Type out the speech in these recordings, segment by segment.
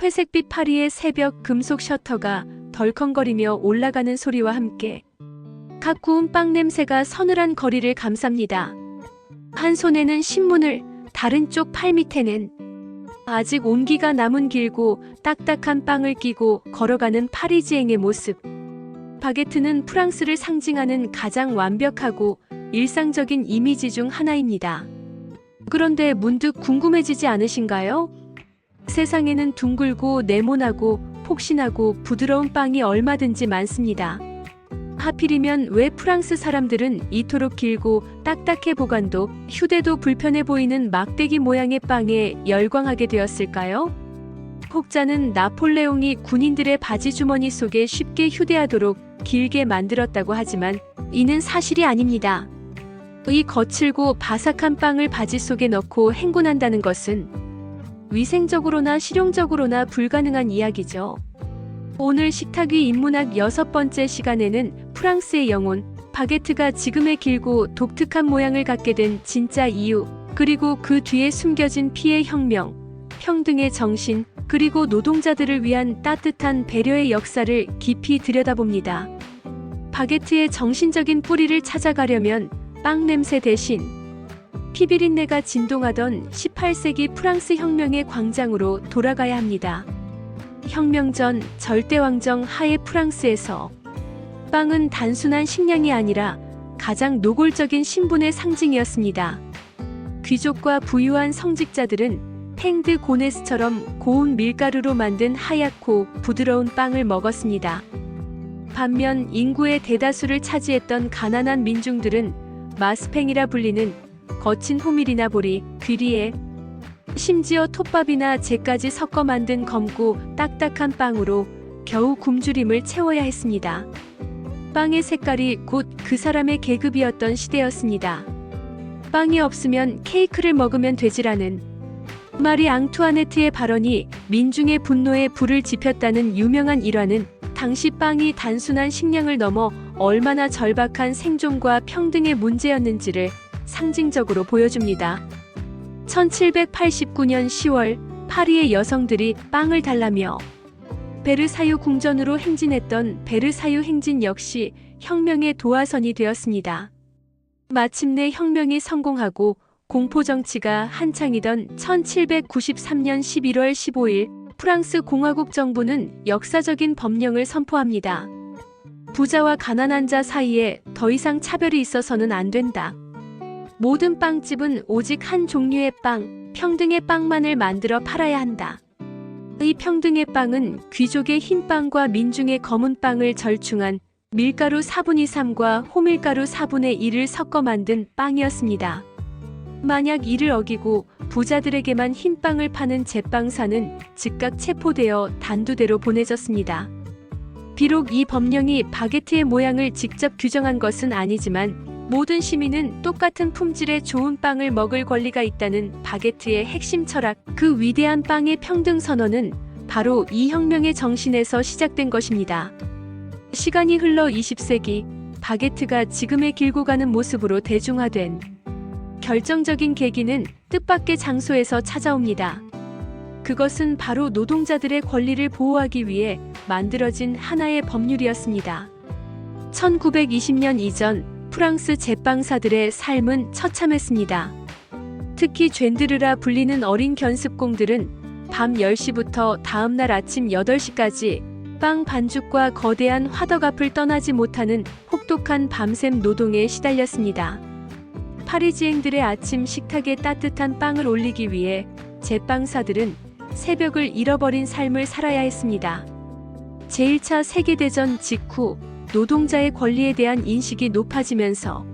회색빛 파리의 새벽 금속 셔터가 덜컹거리며 올라가는 소리와 함께 갓 구운 빵 냄새가 서늘한 거리를 감쌉니다. 한 손에는 신문을, 다른 쪽 팔 밑에는 아직 온기가 남은 길고 딱딱한 빵을 끼고 걸어가는 파리지앵의 모습. 바게트는 프랑스를 상징하는 가장 완벽하고 일상적인 이미지 중 하나입니다. 그런데 문득 궁금해지지 않으신가요? 세상에는 둥글고 네모나고 폭신하고 부드러운 빵이 얼마든지 많습니다. 하필이면 왜 프랑스 사람들은 이토록 길고 딱딱해 보관도 휴대도 불편해 보이는 막대기 모양의 빵에 열광하게 되었을까요? 혹자는 나폴레옹이 군인들의 바지 주머니 속에 쉽게 휴대하도록 길게 만들었다고 하지만 이는 사실이 아닙니다. 이 거칠고 바삭한 빵을 바지 속에 넣고 행군한다는 것은 위생적으로나 실용적으로나 불가능한 이야기죠. 오늘 식탁 위 인문학 6번째 시간에는 프랑스의 영혼, 바게트가 지금의 길고 독특한 모양을 갖게 된 진짜 이유, 그리고 그 뒤에 숨겨진 피의 혁명, 평등의 정신, 그리고 노동자들을 위한 따뜻한 배려의 역사를 깊이 들여다봅니다. 바게트의 정신적인 뿌리를 찾아가려면 빵 냄새 대신 피비린내가 진동하던 18세기 프랑스 혁명의 광장으로 돌아가야 합니다. 혁명 전 절대왕정 하의 프랑스에서 빵은 단순한 식량이 아니라 가장 노골적인 신분의 상징이었습니다. 귀족과 부유한 성직자들은 팽드 고네스처럼 고운 밀가루로 만든 하얗고 부드러운 빵을 먹었습니다. 반면 인구의 대다수를 차지했던 가난한 민중들은 마스팽이라 불리는 거친 호밀이나 보리, 귀리에 심지어 톱밥이나 재까지 섞어 만든 검고 딱딱한 빵으로 겨우 굶주림을 채워야 했습니다. 빵의 색깔이 곧 그 사람의 계급이었던 시대였습니다. 빵이 없으면 케이크를 먹으면 되지라는 마리 앙투아네트의 발언이 민중의 분노에 불을 지폈다는 유명한 일화는 당시 빵이 단순한 식량을 넘어 얼마나 절박한 생존과 평등의 문제였는지를 상징적으로 보여줍니다. 1789년 10월 파리의 여성들이 빵을 달라며 베르사유 궁전으로 행진했던 베르사유 행진 역시 혁명의 도화선이 되었습니다. 마침내 혁명이 성공하고 공포정치가 한창이던 1793년 11월 15일 프랑스 공화국 정부는 역사적인 법령을 선포합니다. 부자와 가난한 자 사이에 더 이상 차별이 있어서는 안 된다. 모든 빵집은 오직 한 종류의 빵, 평등의 빵만을 만들어 팔아야 한다. 이 평등의 빵은 귀족의 흰 빵과 민중의 검은 빵을 절충한 밀가루 4분의 3과 호밀가루 4분의 1을 섞어 만든 빵이었습니다. 만약 이를 어기고 부자들에게만 흰 빵을 파는 제빵사는 즉각 체포되어 단두대로 보내졌습니다. 비록 이 법령이 바게트의 모양을 직접 규정한 것은 아니지만 모든 시민은 똑같은 품질의 좋은 빵을 먹을 권리가 있다는 바게트의 핵심 철학, 그 위대한 빵의 평등 선언은 바로 이 혁명의 정신에서 시작된 것입니다. 시간이 흘러 20세기, 바게트가 지금의 길고 가는 모습으로 대중화된 결정적인 계기는 뜻밖의 장소에서 찾아옵니다. 그것은 바로 노동자들의 권리를 보호하기 위해 만들어진 하나의 법률이었습니다. 1920년 이전 프랑스 제빵사들의 삶은 처참했습니다. 특히 젠드르라 불리는 어린 견습공들은 밤 10시부터 다음날 아침 8시까지 빵 반죽과 거대한 화덕 앞을 떠나지 못하는 혹독한 밤샘 노동에 시달렸습니다. 파리지앵들의 아침 식탁에 따뜻한 빵을 올리기 위해 제빵사들은 새벽을 잃어버린 삶을 살아야 했습니다. 제1차 세계대전 직후 노동자의 권리에 대한 인식이 높아지면서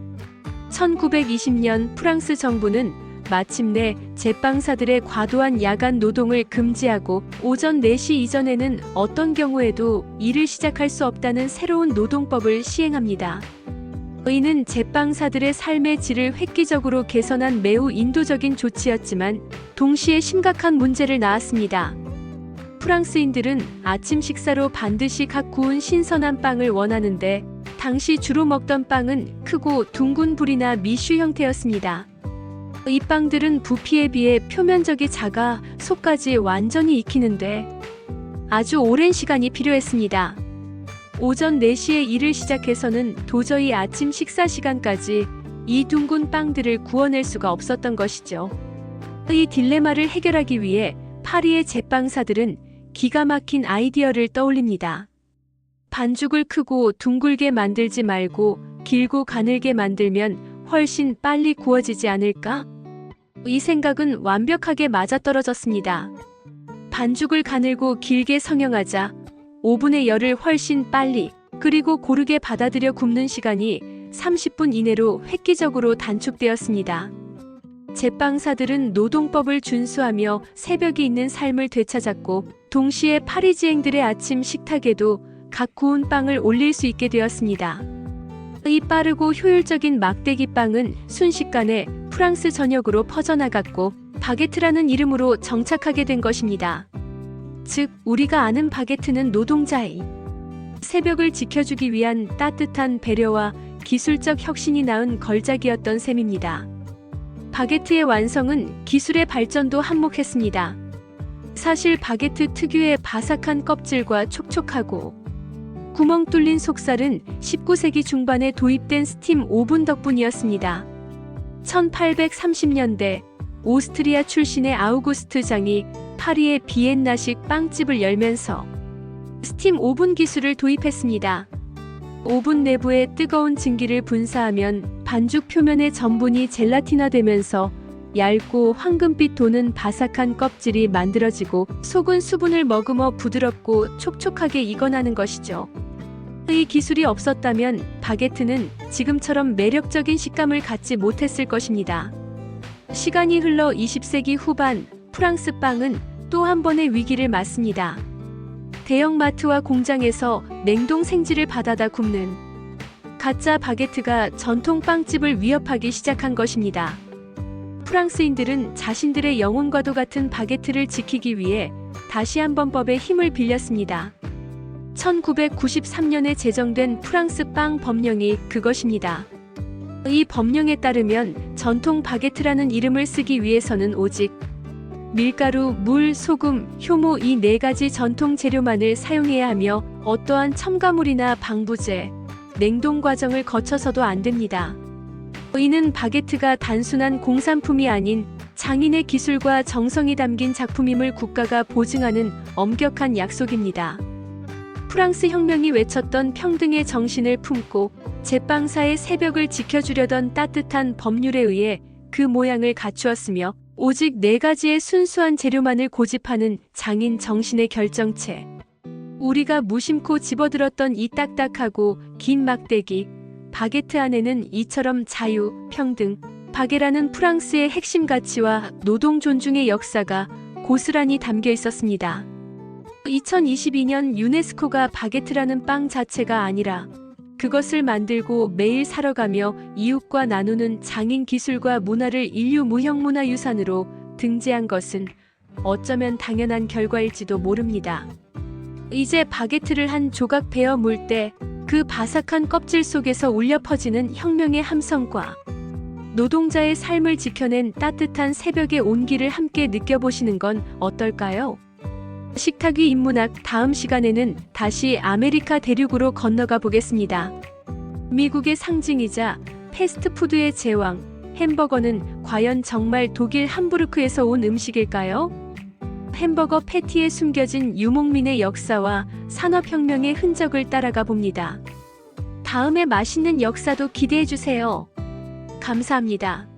1920년 프랑스 정부는 마침내 제빵사들의 과도한 야간 노동을 금지하고 오전 4시 이전에는 어떤 경우에도 일을 시작할 수 없다는 새로운 노동법을 시행합니다. 이는 제빵사들의 삶의 질을 획기적으로 개선한 매우 인도적인 조치였지만 동시에 심각한 문제를 낳았습니다. 프랑스인들은 아침 식사로 반드시 갓 구운 신선한 빵을 원하는데 당시 주로 먹던 빵은 크고 둥근 불이나 미슈 형태였습니다. 이 빵들은 부피에 비해 표면적이 작아 속까지 완전히 익히는데 아주 오랜 시간이 필요했습니다. 오전 4시에 일을 시작해서는 도저히 아침 식사 시간까지 이 둥근 빵들을 구워낼 수가 없었던 것이죠. 이 딜레마를 해결하기 위해 파리의 제빵사들은 기가 막힌 아이디어를 떠올립니다. 반죽을 크고 둥글게 만들지 말고 길고 가늘게 만들면 훨씬 빨리 구워지지 않을까? 이 생각은 완벽하게 맞아떨어졌습니다. 반죽을 가늘고 길게 성형하자 오븐의 열을 훨씬 빨리 그리고 고르게 받아들여 굽는 시간이 30분 이내로 획기적으로 단축되었습니다. 제빵사들은 노동법을 준수하며 새벽이 있는 삶을 되찾았고 동시에 파리지앵들의 아침 식탁에도 각 구운 빵을 올릴 수 있게 되었습니다. 이 빠르고 효율적인 막대기 빵은 순식간에 프랑스 전역으로 퍼져나갔고 바게트라는 이름으로 정착하게 된 것입니다. 즉, 우리가 아는 바게트는 노동자의 새벽을 지켜주기 위한 따뜻한 배려와 기술적 혁신이 낳은 걸작이었던 셈입니다. 바게트의 완성은 기술의 발전도 한몫했습니다. 사실 바게트 특유의 바삭한 껍질과 촉촉하고 구멍 뚫린 속살은 19세기 중반에 도입된 스팀 오븐 덕분이었습니다. 1830년대 오스트리아 출신의 아우구스트 장이 파리의 비엔나식 빵집을 열면서 스팀 오븐 기술을 도입했습니다. 오븐 내부에 뜨거운 증기를 분사하면 반죽 표면의 전분이 젤라틴화되면서 얇고 황금빛 도는 바삭한 껍질이 만들어지고 속은 수분을 머금어 부드럽고 촉촉하게 익어나는 것이죠. 이 기술이 없었다면 바게트는 지금처럼 매력적인 식감을 갖지 못했을 것입니다. 시간이 흘러 20세기 후반 프랑스 빵은 또 한 번의 위기를 맞습니다. 대형마트와 공장에서 냉동 생지를 받아다 굽는 가짜 바게트가 전통 빵집을 위협하기 시작한 것입니다. 프랑스인들은 자신들의 영혼과도 같은 바게트를 지키기 위해 다시 한번 법의 힘을 빌렸습니다. 1993년에 제정된 프랑스 빵 법령이 그것입니다. 이 법령에 따르면 전통 바게트라는 이름을 쓰기 위해서는 오직 밀가루, 물, 소금, 효모 이 4가지 전통 재료만을 사용해야 하며 어떠한 첨가물이나 방부제, 냉동 과정을 거쳐서도 안 됩니다. 이는 바게트가 단순한 공산품이 아닌 장인의 기술과 정성이 담긴 작품임을 국가가 보증하는 엄격한 약속입니다. 프랑스 혁명이 외쳤던 평등의 정신을 품고 제빵사의 새벽을 지켜주려던 따뜻한 법률에 의해 그 모양을 갖추었으며 오직 4가지의 순수한 재료만을 고집하는 장인 정신의 결정체. 우리가 무심코 집어들었던 이 딱딱하고 긴 막대기, 바게트 안에는 이처럼 자유, 평등, 바게라는 프랑스의 핵심 가치와 노동 존중의 역사가 고스란히 담겨 있었습니다. 2022년 유네스코가 바게트라는 빵 자체가 아니라 그것을 만들고 매일 사러 가며 이웃과 나누는 장인 기술과 문화를 인류 무형문화유산으로 등재한 것은 어쩌면 당연한 결과일지도 모릅니다. 이제 바게트를 한 조각 베어 물 때 그 바삭한 껍질 속에서 울려 퍼지는 혁명의 함성과 노동자의 삶을 지켜낸 따뜻한 새벽의 온기를 함께 느껴보시는 건 어떨까요? 식탁 위 인문학 다음 시간에는 다시 아메리카 대륙으로 건너가 보겠습니다. 미국의 상징이자 패스트푸드의 제왕, 햄버거는 과연 정말 독일 함부르크에서 온 음식일까요? 햄버거 패티에 숨겨진 유목민의 역사와 산업혁명의 흔적을 따라가 봅니다. 다음에 맛있는 역사도 기대해주세요. 감사합니다.